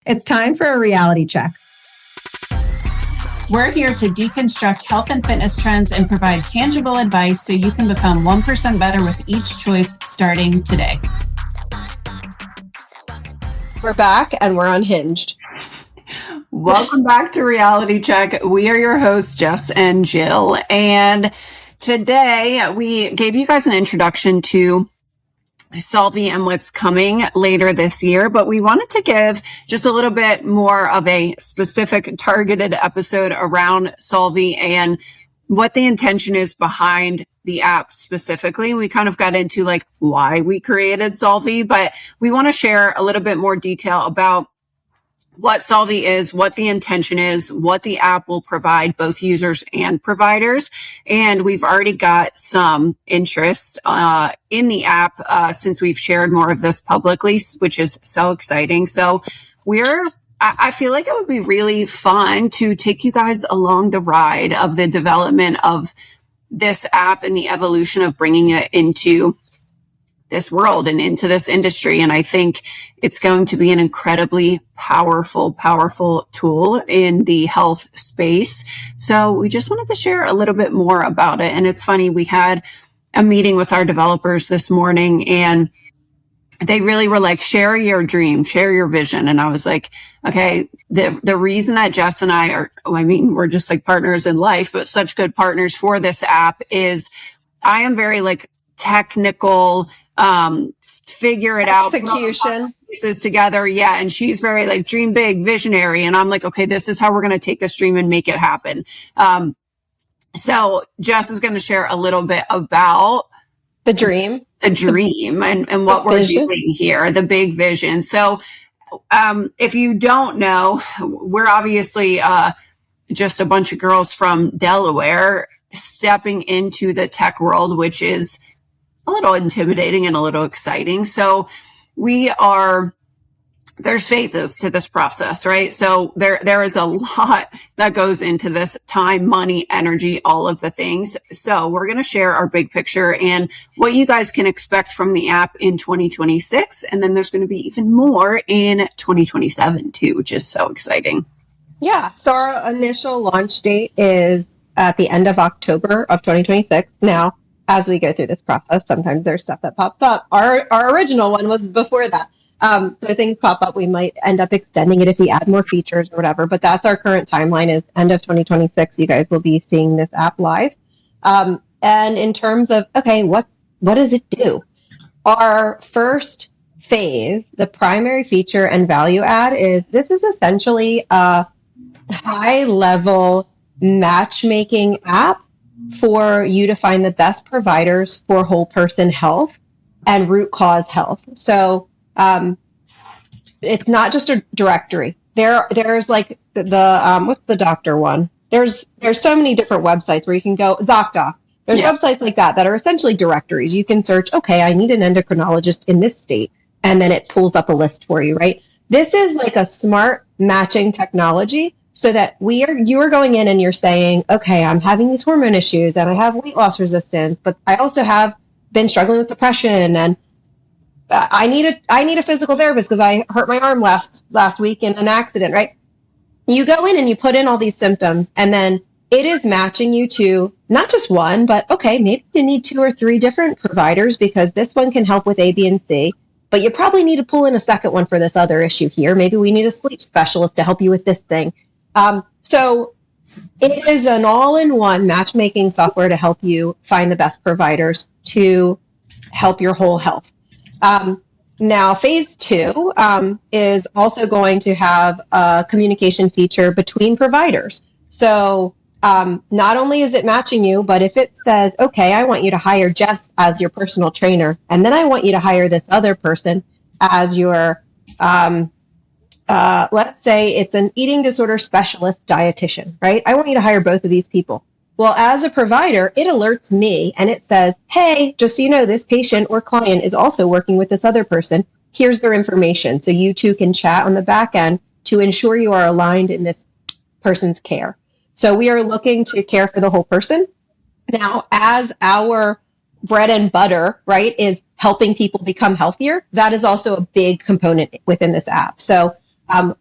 It's time for a reality check. We're here to deconstruct health and fitness trends and provide tangible advice so you can become 1% better with each choice starting today. We're back and we're unhinged. Welcome back to Reality Check. We are your hosts, Jess and Jill. And today we gave you guys an introduction to Solvi and what's coming later this year, but we wanted to give just a little bit more of a specific targeted episode around Solvi and what the intention is behind the app specifically. We kind of got into like why we created Solvi, but we want to share a little bit more detail about what Solvi is, what the intention is, what the app will provide both users and providers. And we've already got some interest in the app since we've shared more of this publicly, which is so exciting. So I feel like it would be really fun to take you guys along the ride of the development of this app and the evolution of bringing it into this world and into this industry. And I think it's going to be an incredibly powerful tool in the health space. So we just wanted to share a little bit more about it. And it's funny, we had a meeting with our developers this morning and they really were like, share your dream, share your vision. And I was like, okay, the reason that Jess and I we're just like partners in life, but such good partners for this app is I am very like technical, figure it out, execution pieces together. Yeah. And she's very like dream big, visionary. And I'm like, okay, this is how we're going to take this dream and make it happen. So Jess is going to share a little bit about the dream and what we're doing here, the big vision. So, if you don't know, we're obviously, just a bunch of girls from Delaware stepping into the tech world, which is a little intimidating and a little exciting. So there's phases to this process, right? So there is a lot that goes into this: time, money, energy, all of the things. So we're going to share our big picture and what you guys can expect from the app in 2026. And then there's going to be even more in 2027 too, which is so exciting. Yeah. So our initial launch date is at the end of October of 2026. Now, as we go through this process, sometimes there's stuff that pops up. Our original one was before that. So things pop up. We might end up extending it if we add more features or whatever, but that's our current timeline is end of 2026. You guys will be seeing this app live. And in terms of, okay, what does it do? Our first phase, the primary feature and value add this is essentially a high level matchmaking app for you to find the best providers for whole person health and root cause health. So it's not just a directory. There's like the what's the doctor one? There's so many different websites where you can go. ZocDoc. There's websites like that are essentially directories. You can search, okay, I need an endocrinologist in this state, and then it pulls up a list for you, right? This is like a smart matching technology so that you are going in and you're saying, okay, I'm having these hormone issues and I have weight loss resistance, but I also have been struggling with depression and I need a physical therapist because I hurt my arm last week in an accident, right? You go in and you put in all these symptoms and then it is matching you to not just one, but okay, maybe you need 2 or 3 different providers because this one can help with A, B, and C, but you probably need to pull in a second one for this other issue here. Maybe we need a sleep specialist to help you with this thing. So it is an all-in-one matchmaking software to help you find the best providers to help your whole health. Now, phase 2 is also going to have a communication feature between providers. So not only is it matching you, but if it says, okay, I want you to hire Jess as your personal trainer, and then I want you to hire this other person as your let's say it's an eating disorder specialist dietitian, right? I want you to hire both of these people. Well, as a provider, it alerts me and it says, hey, just so you know, this patient or client is also working with this other person. Here's their information. So you two can chat on the back end to ensure you are aligned in this person's care. So we are looking to care for the whole person. Now, as our bread and butter, right, is helping people become healthier, that is also a big component within this app. So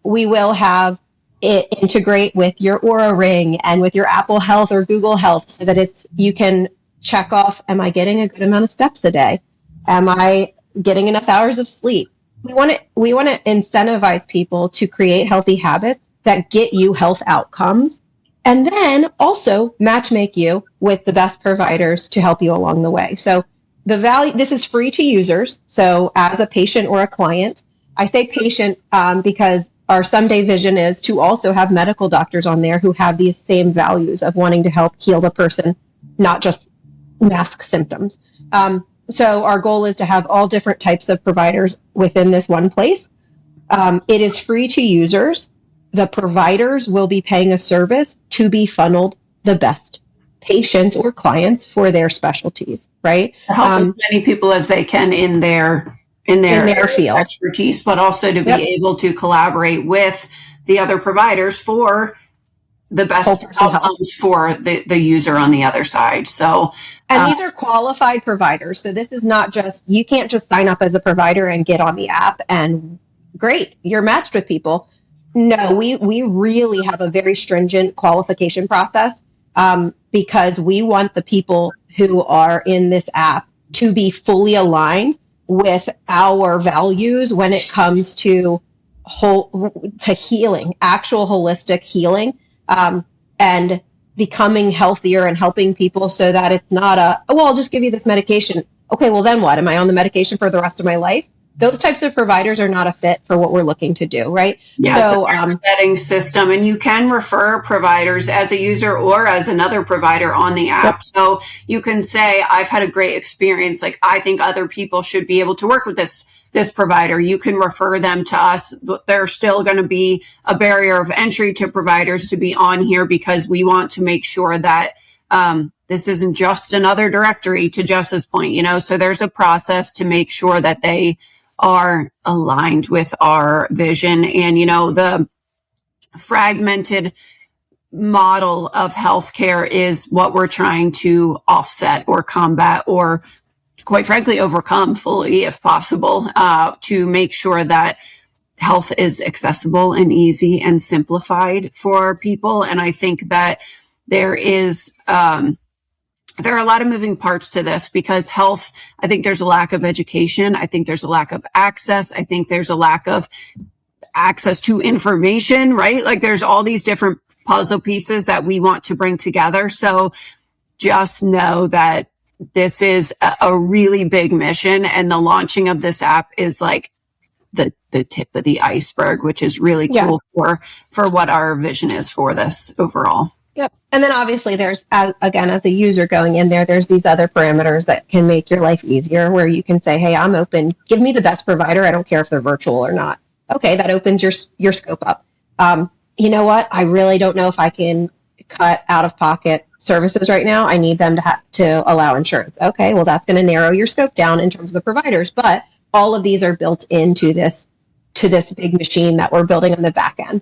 We will have it integrate with your Aura Ring and with your Apple Health or Google Health so that you can check off, am I getting a good amount of steps a day? Am I getting enough hours of sleep? We want to incentivize people to create healthy habits that get you health outcomes, and then also matchmake you with the best providers to help you along the way. So this is free to users. So as a patient or a client, I say patient because our someday vision is to also have medical doctors on there who have these same values of wanting to help heal the person, not just mask symptoms. So our goal is to have all different types of providers within this one place. It is free to users. The providers will be paying a service to be funneled the best patients or clients for their specialties, right? Help as many people as they can in their field expertise, but also to be able to collaborate with the other providers for the best outcomes for the user on the other side. So, and these are qualified providers. So this is not just, you can't just sign up as a provider and get on the app and great, you're matched with people. No, we really have a very stringent qualification process because we want the people who are in this app to be fully aligned with our values when it comes to healing, actual holistic healing, and becoming healthier and helping people so that it's not I'll just give you this medication. Okay, well then what? Am I on the medication for the rest of my life? Those types of providers are not a fit for what we're looking to do, right? Yeah, so there's a vetting system, and you can refer providers as a user or as another provider on the app. Yep. So you can say, I've had a great experience. Like, I think other people should be able to work with this provider. You can refer them to us. There's still going to be a barrier of entry to providers to be on here because we want to make sure that this isn't just another directory, to Jess's point, so there's a process to make sure that they are aligned with our vision. And, the fragmented model of healthcare is what we're trying to offset or combat or, quite frankly, overcome fully, if possible, to make sure that health is accessible and easy and simplified for people. And I think that there are a lot of moving parts to this because health, I think there's a lack of education. I think there's a lack of access. I think there's a lack of access to information, right? Like, there's all these different puzzle pieces that we want to bring together. So just know that this is a really big mission, and the launching of this app is like the tip of the iceberg, which is really cool for what our vision is for this overall. Yep. And then obviously there's, again, as a user going in there's these other parameters that can make your life easier where you can say, hey, I'm open. Give me the best provider. I don't care if they're virtual or not. Okay, that opens your scope up. You know what? I really don't know if I can cut out-of-pocket services right now. I need them to allow insurance. Okay, well, that's going to narrow your scope down in terms of the providers. But all of these are built into this big machine that we're building on the back end.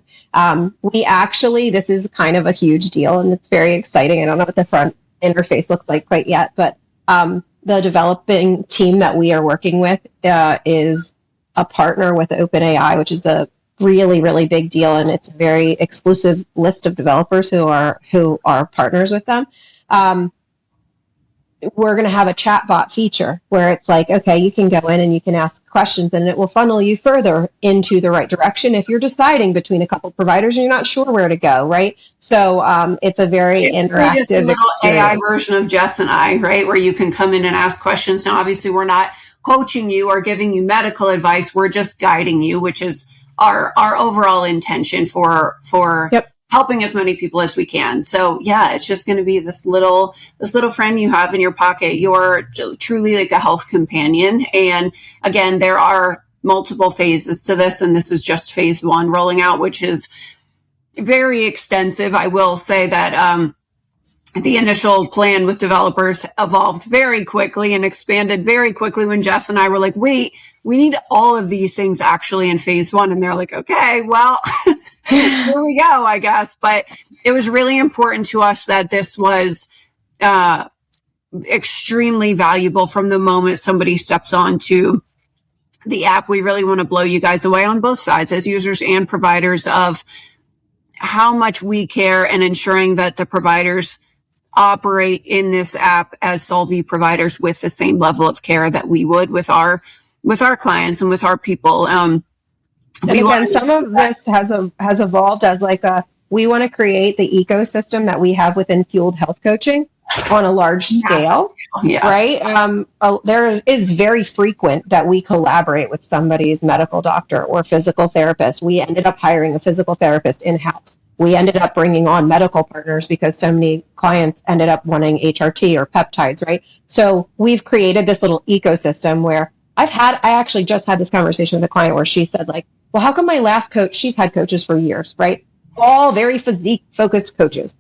This is kind of a huge deal and it's very exciting. I don't know what the front interface looks like quite yet, but the developing team that we are working with is a partner with OpenAI, which is a really, really big deal. And it's a very exclusive list of developers who are partners with them. We're going to have a chatbot feature where it's like, okay, you can go in and you can ask questions and it will funnel you further into the right direction if you're deciding between a couple of providers and you're not sure where to go, right? So it's a very interactive just a little experience. AI version of Jess and I, right? Where you can come in and ask questions. Now, obviously, we're not coaching you or giving you medical advice. We're just guiding you, which is our overall intention for helping as many people as we can. So yeah, it's just going to be this little friend you have in your pocket. You're truly like a health companion. And again, there are multiple phases to this, and this is just phase one rolling out, which is very extensive. I will say that the initial plan with developers evolved very quickly and expanded very quickly when Jess and I were like, wait, we need all of these things actually in phase one. And they're like, okay, well, here we go, I guess. But it was really important to us that this was extremely valuable from the moment somebody steps onto the app, we really want to blow you guys away on both sides as users and providers of how much we care and ensuring that the providers operate in this app as Solvi providers with the same level of care that we would with our clients and with our people. And again, some of this has evolved as like we want to create the ecosystem that we have within Fueled Health Coaching on a large scale, right? There is very frequent that we collaborate with somebody's medical doctor or physical therapist. We ended up hiring a physical therapist in-house. We ended up bringing on medical partners because so many clients ended up wanting HRT or peptides, right? So we've created this little ecosystem where I actually just had this conversation with a client where she said like, well, how come my last coach, she's had coaches for years, right? All very physique focused coaches.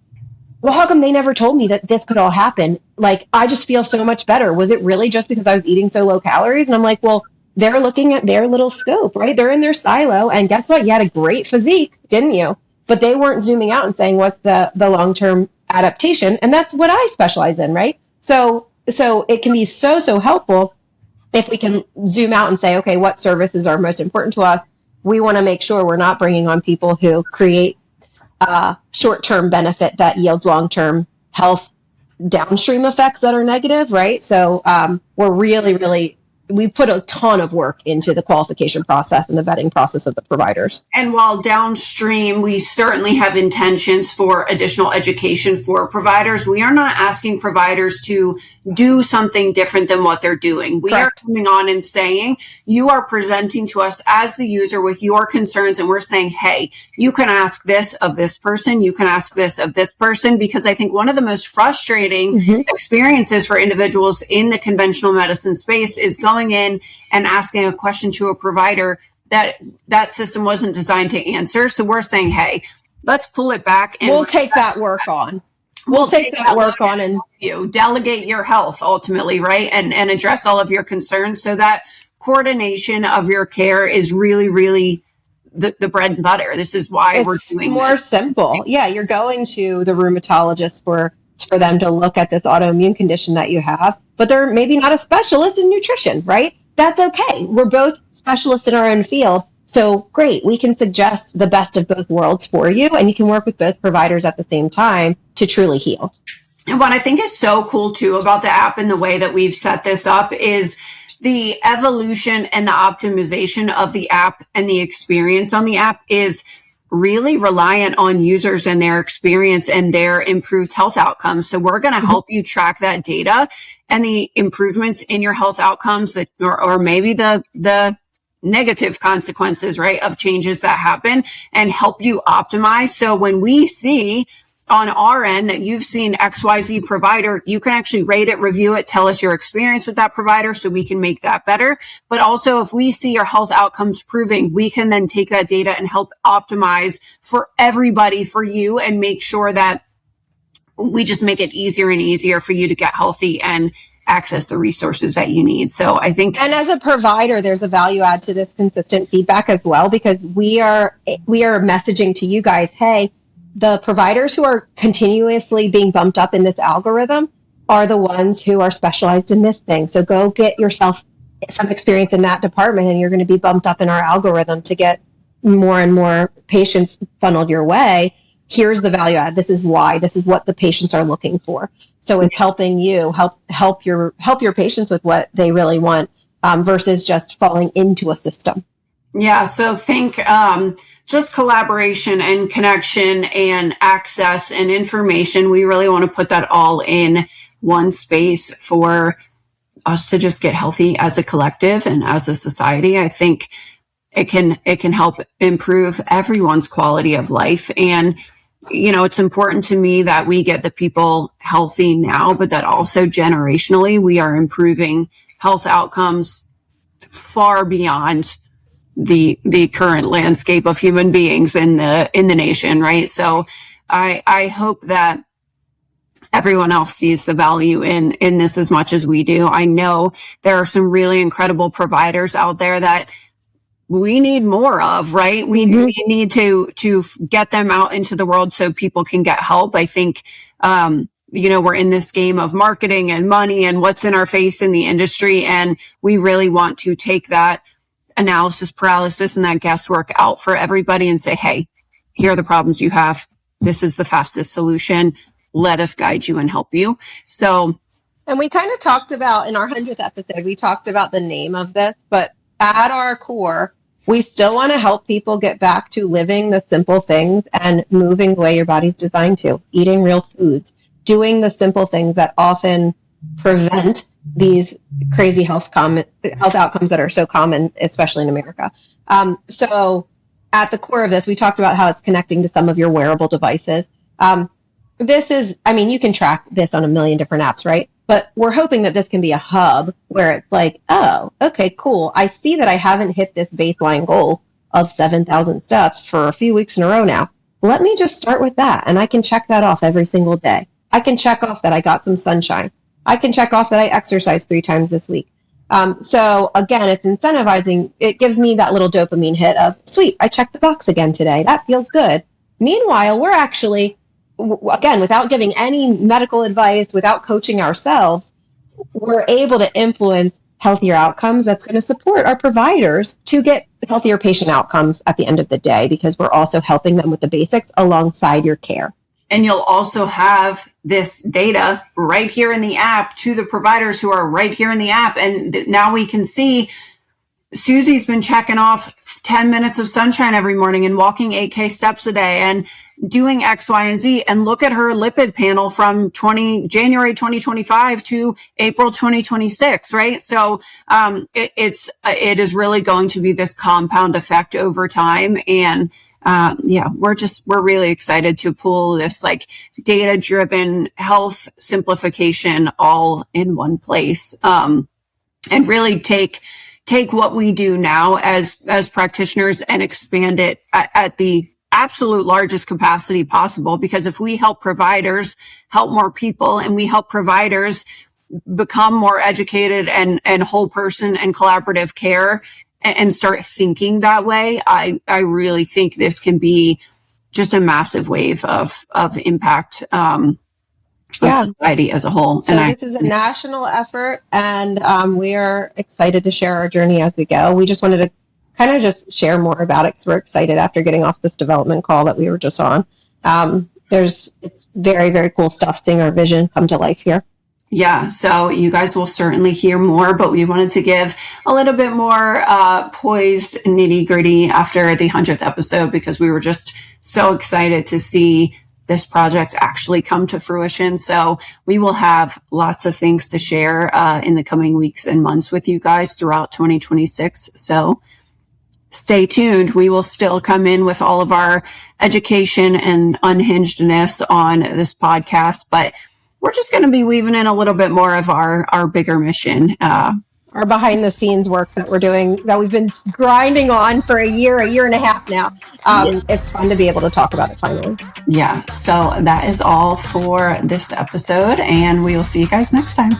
Well, how come they never told me that this could all happen? Like, I just feel so much better. Was it really just because I was eating so low calories? And I'm like, well, they're looking at their little scope, right? They're in their silo. And guess what? You had a great physique, didn't you? But they weren't zooming out and saying, what's the long-term adaptation? And that's what I specialize in, right? So it can be so helpful if we can zoom out and say, okay, what services are most important to us? We want to make sure we're not bringing on people who create short-term benefit that yields long-term health downstream effects that are negative, right? So we're really, we put a ton of work into the qualification process and the vetting process of the providers. And while downstream, we certainly have intentions for additional education for providers, we are not asking providers to do something different than what they're doing. We Correct. are coming on and saying, you are presenting to us as the user with your concerns, and we're saying, hey, you can ask this of this person, you can ask this of this person, because I think one of the most frustrating experiences for individuals in the conventional medicine space is going in and asking a question to a provider that system wasn't designed to answer. So we're saying, hey, let's pull it back and we'll take that work on. We'll take that work on and you delegate your health ultimately, right? And address all of your concerns so that coordination of your care is really the bread and butter. This is why we're doing more this. simple. Yeah, you're going to the rheumatologist for them to look at this autoimmune condition that you have, but they're maybe not a specialist in nutrition, right? That's okay. We're both specialists in our own field. So great, we can suggest the best of both worlds for you, and you can work with both providers at the same time to truly heal. And what I think is so cool too about the app and the way that we've set this up is the evolution and the optimization of the app and the experience on the app is really reliant on users and their experience and their improved health outcomes. So we're going to help you track that data and the improvements in your health outcomes that, or maybe the negative consequences, right, of changes that happen, and help you optimize. So when we see on our end that you've seen XYZ provider, you can actually rate it, review it, tell us your experience with that provider so we can make that better. But also if we see your health outcomes proving, we can then take that data and help optimize for everybody, for you, and make sure that we just make it easier and easier for you to get healthy and access the resources that you need. So I think, and as a provider, there's a value add to this consistent feedback as well, because we are messaging to you guys, hey, the providers who are continuously being bumped up in this algorithm are the ones who are specialized in this thing. So go get yourself some experience in that department, and you're going to be bumped up in our algorithm to get more and more patients funneled your way. Here's the value add. This is why. This is what the patients are looking for. So it's helping you help your patients with what they really want, versus just falling into a system. Yeah. So think just collaboration and connection and access and information. We really want to put that all in one space for us to just get healthy as a collective and as a society. I think it can help improve everyone's quality of life. And you know, it's important to me that we get the people healthy now, but that also generationally we are improving health outcomes far beyond the current landscape of human beings in the nation, right? So I hope that everyone else sees the value in this as much as we do. I know there are some really incredible providers out there that we need more of, right? We need to get them out into the world so people can get help. I think, you know, we're in this game of marketing and money and what's in our face in the industry. And we really want to take that analysis paralysis and that guesswork out for everybody and say, hey, here are the problems you have. This is the fastest solution. Let us guide you and help you. So, and we kind of talked about in our 100th episode, we talked about the name of this, but at our core, we still want to help people get back to living the simple things and moving the way your body's designed to, eating real foods, doing the simple things that often prevent these crazy health outcomes that are so common, especially in America. So at the core of this, we talked about how it's connecting to some of your wearable devices. This is, I mean, you can track this on a million different apps, right? But we're hoping that this can be a hub where it's like, oh, okay, cool. I see that I haven't hit this baseline goal of 7,000 steps for a few weeks in a row now. Let me just start with that. And I can check that off every single day. I can check off that I got some sunshine. I can check off that I exercised 3 times this week. So again, it's incentivizing. It gives me that little dopamine hit of, sweet, I checked the box again today. That feels good. Meanwhile, we're actually, again, without giving any medical advice, without coaching ourselves, we're able to influence healthier outcomes that's going to support our providers to get healthier patient outcomes at the end of the day, because we're also helping them with the basics alongside your care. And you'll also have this data right here in the app to the providers who are right here in the app. And now we can see Susie's been checking off 10 minutes of sunshine every morning and walking 8K steps a day and doing X, Y, and Z. And look at her lipid panel from January 2025 to April 2026, right? So it is really going to be this compound effect over time. And we're really excited to pull this like data driven health simplification all in one place, and really take what we do now as practitioners and expand it at the absolute largest capacity possible. Because if we help providers help more people, and we help providers become more educated and whole person and collaborative care, and start thinking that way, I really think this can be just a massive wave of impact of society as a whole. So this is a national effort, and we are excited to share our journey as we go. We just wanted to kind of just share more about it because we're excited after getting off this development call that we were just on. It's very, very cool stuff, seeing our vision come to life here. Yeah, so you guys will certainly hear more, but we wanted to give a little bit more poised nitty gritty after the 100th episode, because we were just so excited to see this project actually come to fruition. So we will have lots of things to share in the coming weeks and months with you guys throughout 2026. So stay tuned. We will still come in with all of our education and unhingedness on this podcast, but we're just going to be weaving in a little bit more of our bigger mission. Our behind the scenes work that we're doing, that we've been grinding on for a year and a half now. It's fun to be able to talk about it finally. Yeah. So that is all for this episode, and we will see you guys next time.